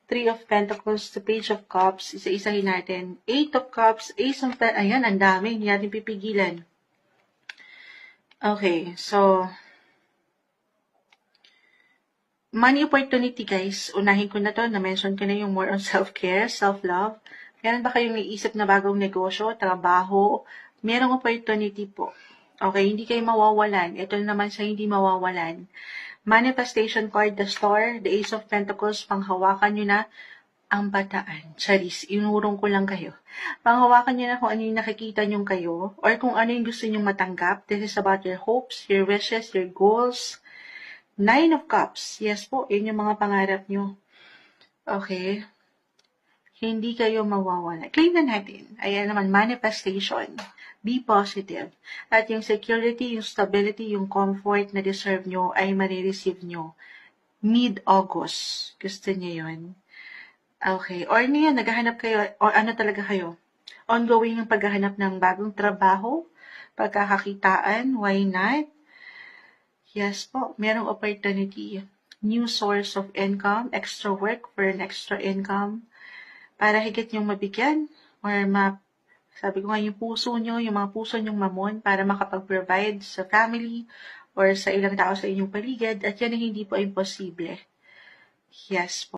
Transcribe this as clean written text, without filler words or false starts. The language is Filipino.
Three of Pentacles, the Page of Cups, isa-isahin natin. Eight of Cups, Ace of Pentacles, ayan, ang dami, hindi natin pipigilan. Okay, so, money opportunity guys, unahin ko na to, na-mention ko na yung more on self-care, self-love. Meron ba kayong naisip na bagong negosyo, trabaho? Merong opportunity po. Okay, hindi kayo mawawalan. Ito naman sa hindi mawawalan. Manifestation card, the Star, the Ace of Pentacles, panghawakan nyo na ang bataan. Charis, inurong ko lang kayo. Panghawakan nyo na kung ano yung nakikita nyo kayo or kung ano yung gusto nyo matanggap. This is about your hopes, your wishes, your goals. Nine of Cups. Yes po, yun yung mga pangarap nyo. Okay. Hindi kayo mawawala. Claim na natin. Ayan naman, manifestation. Be positive. At yung security, yung stability, yung comfort na deserve nyo ay marireceive nyo. Mid-August. Gusto nyo yun? Okay. Or niyan, naghahanap kayo, or ano talaga kayo? Ongoing yung paghahanap ng bagong trabaho, pagkakakitaan, why not? Yes po, merong opportunity. New source of income, extra work for an extra income, para higit yung mabigyan, or sabi ko nga yung puso nyo, yung mga puso nyong mamon, para makapag-provide sa family, or sa ilang tao sa inyong paligid, at yan ay hindi po imposible. Yes po.